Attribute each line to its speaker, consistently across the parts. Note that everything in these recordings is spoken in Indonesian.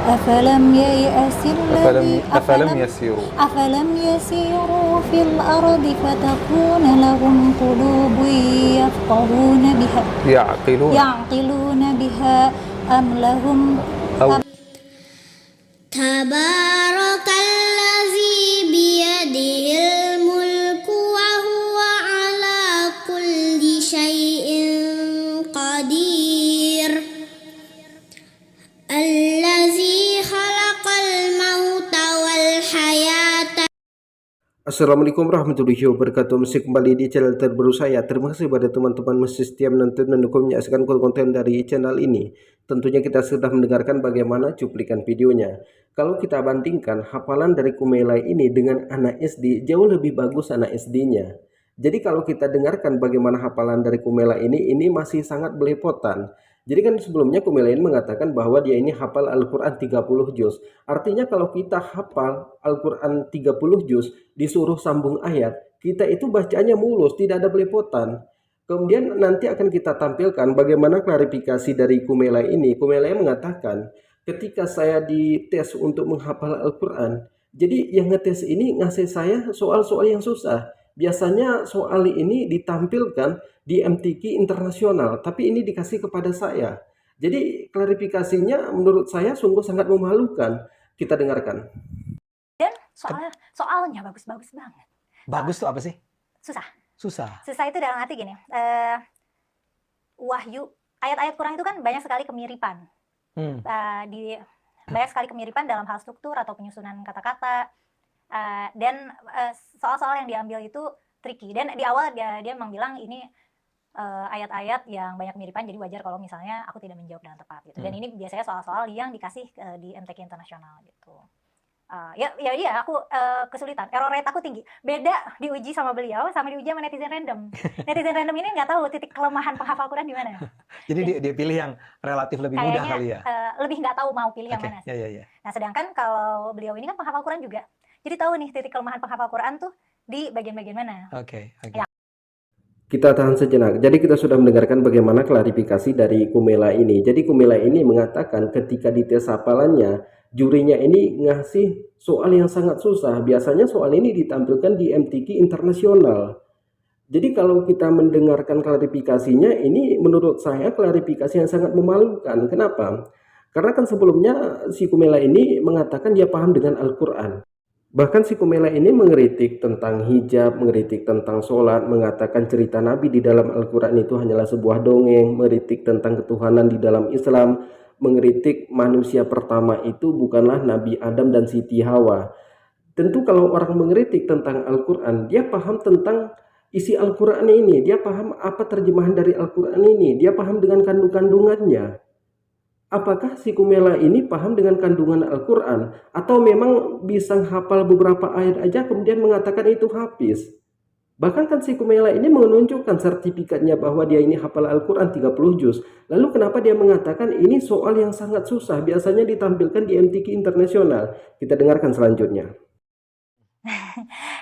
Speaker 1: أفلم ييأس الذي
Speaker 2: أفلم يسيروا
Speaker 1: أفلم يسيروا في الأرض فتكون لهم قلوب يعقلون بها أم لهم Tabarakalladzi biyadihil mulku wa huwa ala kulli syai'in qadir. Allazi khalaqal mauta wal hayata.
Speaker 3: Assalamualaikum warahmatullahi wabarakatuh. Masih kembali di channel terbaru saya. Terima kasih pada teman-teman masih setia menonton dan menyaksikan konten dari channel ini. Tentunya kita sudah mendengarkan bagaimana cuplikan videonya. Kalau kita bandingkan hafalan dari Kumelai ini dengan anak SD, jauh lebih bagus anak SD-nya. Jadi kalau kita dengarkan bagaimana hafalan dari Kumelai ini masih sangat belepotan. Jadi kan sebelumnya Kumelai mengatakan bahwa dia ini hafal Al-Quran 30 juz. Artinya kalau kita hafal Al-Quran 30 juz, disuruh sambung ayat, kita itu bacanya mulus, tidak ada belepotan. Kemudian nanti akan kita tampilkan bagaimana klarifikasi dari Kumelai ini. Kumelai mengatakan, ketika saya dites untuk menghafal Al-Quran, jadi yang ngetes ini ngasih saya soal-soal yang susah. Biasanya soal ini ditampilkan di MTQ internasional, tapi ini dikasih kepada saya. Jadi klarifikasinya menurut saya sungguh sangat memalukan. Kita dengarkan.
Speaker 1: Dan soalnya bagus-bagus banget.
Speaker 2: Bagus tuh apa sih?
Speaker 1: Susah itu dalam arti gini, wahyu, ayat-ayat Quran itu kan banyak sekali kemiripan. Banyak sekali kemiripan dalam hal struktur atau penyusunan kata-kata. Dan soal-soal yang diambil itu tricky. Dan di awal dia memang bilang ini ayat-ayat yang banyak kemiripan, jadi wajar kalau misalnya aku tidak menjawab dengan tepat gitu. Dan ini biasanya soal-soal yang dikasih di MTQ internasional gitu. Aku kesulitan, error rate aku tinggi. Beda diuji sama beliau sama diuji sama netizen random. Netizen random ini nggak tahu titik kelemahan penghafal Quran di mana.
Speaker 2: Jadi dia pilih yang relatif lebih mudah kali ya.
Speaker 1: Lebih nggak tahu mau pilih yang mana. Nah, sedangkan kalau beliau ini kan penghafal Quran juga. Jadi tahu nih titik kelemahan penghafal Quran tuh di bagian-bagian mana. Ya.
Speaker 3: Kita tahan sejenak. Jadi kita sudah mendengarkan bagaimana klarifikasi dari Kumelai ini. Jadi Kumelai ini mengatakan ketika dites hafalannya, jurinya ini ngasih soal yang sangat susah. Biasanya soal ini ditampilkan di MTQ internasional. Jadi kalau kita mendengarkan klarifikasinya, ini menurut saya klarifikasi yang sangat memalukan. Kenapa? Karena kan sebelumnya si Kumelai ini mengatakan dia paham dengan Al-Quran. Bahkan si Kumelai ini mengkritik tentang hijab, mengkritik tentang sholat, mengatakan cerita Nabi di dalam Al-Quran itu hanyalah sebuah dongeng, mengkritik tentang ketuhanan di dalam Islam, mengkritik manusia pertama itu bukanlah Nabi Adam dan Siti Hawa. Tentu kalau orang mengkritik tentang Al-Quran, dia paham tentang isi Al-Quran ini, dia paham apa terjemahan dari Al-Quran ini, dia paham dengan kandungannya. Apakah si Kumelai ini paham dengan kandungan Al-Quran? Atau memang bisa hafal beberapa ayat aja kemudian mengatakan itu hafiz? Bahkan kan si Kumelai ini menunjukkan sertifikatnya bahwa dia ini hafal Al-Quran 30 juz. Lalu kenapa dia mengatakan ini soal yang sangat susah? Biasanya ditampilkan di MTQ internasional. Kita dengarkan selanjutnya.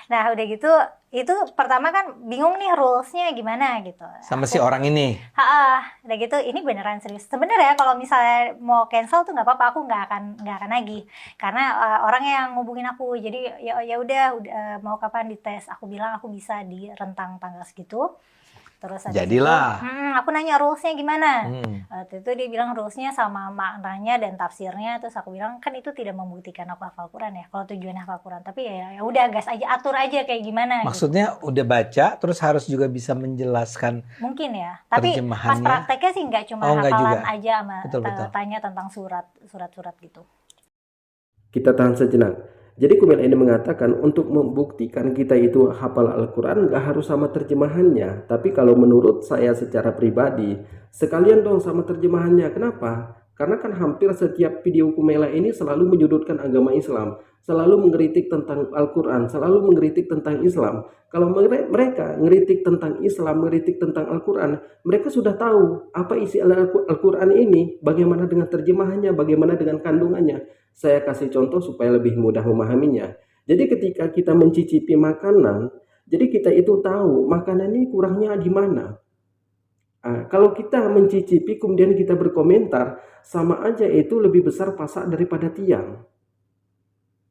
Speaker 1: Nah udah gitu, itu pertama kan bingung nih rulesnya gimana gitu.
Speaker 2: Sama si orang ini.
Speaker 1: Udah gitu ini beneran serius. Sebenarnya kalau misalnya mau cancel tuh nggak apa-apa, aku nggak akan nagih. Karena orang yang ngubungin aku, jadi ya udah mau kapan dites. Aku bilang aku bisa di rentang tanggal segitu. Terus
Speaker 2: jadilah.
Speaker 1: Aku nanya rulesnya gimana. Waktu itu dia bilang rulesnya sama maknanya dan tafsirnya. Terus aku bilang kan itu tidak membuktikan aku hafal Quran ya. Kalau tujuan hafal Quran, tapi ya udah gas aja, atur aja kayak gimana.
Speaker 2: Maksudnya gitu. Udah baca, terus harus juga bisa menjelaskan.
Speaker 1: Mungkin ya. Tapi pas prakteknya sih nggak cuma hafalan aja sama tanya tentang surat-surat gitu.
Speaker 3: Kita tahan sejenak. Jadi Kumelai ini mengatakan untuk membuktikan kita itu hafal Al-Quran gak harus sama terjemahannya. Tapi kalau menurut saya secara pribadi, sekalian dong sama terjemahannya. Kenapa? Karena kan hampir setiap video Kumelai ini selalu menyudutkan agama Islam. Selalu mengkritik tentang Al-Quran, selalu mengkritik tentang Islam. Kalau mereka mengkritik tentang Islam, mengkritik tentang Al-Quran, mereka sudah tahu apa isi Al-Quran ini, bagaimana dengan terjemahannya, bagaimana dengan kandungannya. Saya kasih contoh supaya lebih mudah memahaminya. Jadi ketika kita mencicipi makanan, jadi kita itu tahu makanan ini kurangnya di mana. Kalau kita mencicipi kemudian kita berkomentar, sama aja itu lebih besar pasak daripada tiang.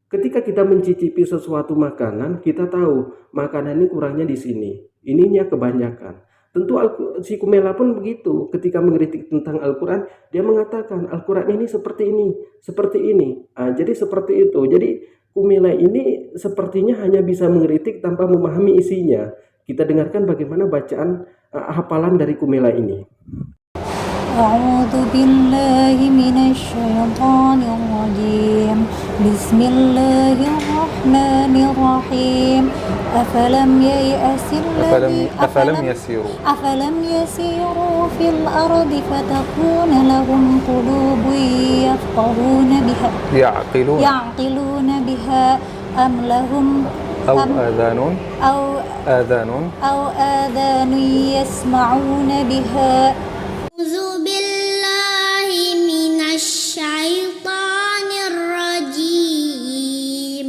Speaker 3: Ketika kita mencicipi sesuatu makanan, kita tahu makanan ini kurangnya di sini, ininya kebanyakan. Tentu si Kumela pun begitu, ketika mengkritik tentang Al-Quran, dia mengatakan Al-Quran ini seperti ini, seperti ini. Jadi seperti itu. Jadi Kumela ini sepertinya hanya bisa mengkritik tanpa memahami isinya. Kita dengarkan bagaimana bacaan hafalan dari Kumela ini.
Speaker 1: A'udzu billahi minasyaitonir rajim. Bismillahirrahmanirrahim. Afalam yasiru fil ardi fatakuna lahum qulubun yafqahuna biha ya'qiluna biha am lahum أو آذان يسمعون بها.
Speaker 4: أعوذ بالله من الشيطان الرجيم.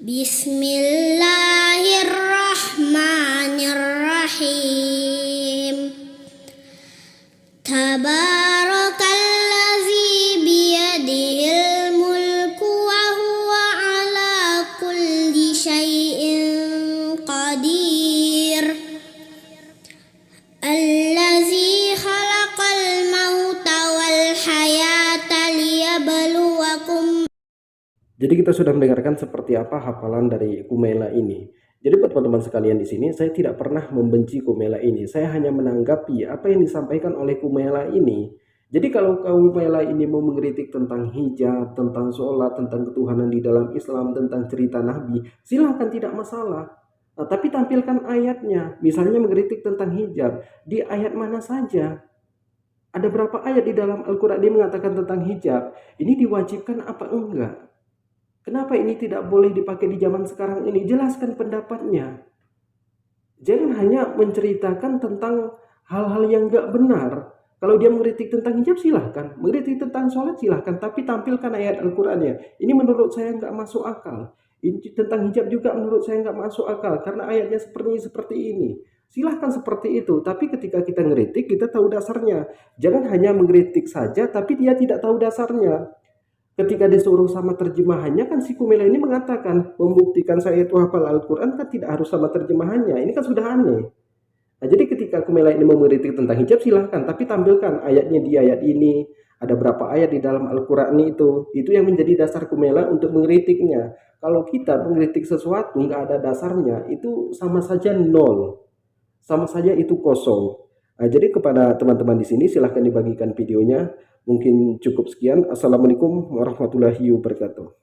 Speaker 4: بسم الله الرحمن الرحيم. تبارك الذي بيده الملك وهو على كل شيء قدير. الذي خلق الموت والحياة ليبلوكم.
Speaker 3: Jadi kita sudah mendengarkan seperti apa hafalan dari Kumela ini. Jadi buat teman-teman sekalian di sini, saya tidak pernah membenci Kumela ini. Saya hanya menanggapi apa yang disampaikan oleh Kumela ini. Jadi kalau Kumela ini mau mengkritik tentang hijab, tentang sholat, tentang ketuhanan di dalam Islam, tentang cerita Nabi, silahkan, tidak masalah. Tapi tampilkan ayatnya. Misalnya mengkritik tentang hijab, di ayat mana saja? Ada berapa ayat di dalam Al-Quran dia mengatakan tentang hijab? Ini diwajibkan apa enggak? Kenapa ini tidak boleh dipakai di zaman sekarang ini? Jelaskan pendapatnya. Jangan hanya menceritakan tentang hal-hal yang enggak benar. Kalau dia mengkritik tentang hijab silahkan, mengkritik tentang sholat silahkan, tapi tampilkan ayat Al-Qurannya. Ini menurut saya enggak masuk akal. Ini tentang hijab juga menurut saya enggak masuk akal, karena ayatnya seperti ini. Silahkan seperti itu, tapi ketika kita ngeritik, kita tahu dasarnya. Jangan hanya mengkritik saja, tapi dia tidak tahu dasarnya. Ketika disuruh sama terjemahannya, kan si Kumela ini mengatakan, membuktikan saya itu hafal Al-Quran kan tidak harus sama terjemahannya. Ini kan sudah aneh. Nah, jadi ketika Kumela ini mau mengkritik tentang hijab silahkan, tapi tampilkan ayatnya di ayat ini. Ada berapa ayat di dalam Al-Quran itu yang menjadi dasar Kumela untuk mengkritiknya. Kalau kita mengkritik sesuatu nggak ada dasarnya, itu sama saja nol. Sama saja itu kosong. Nah, jadi kepada teman-teman di sini silahkan dibagikan videonya. Mungkin cukup sekian. Assalamualaikum warahmatullahi wabarakatuh.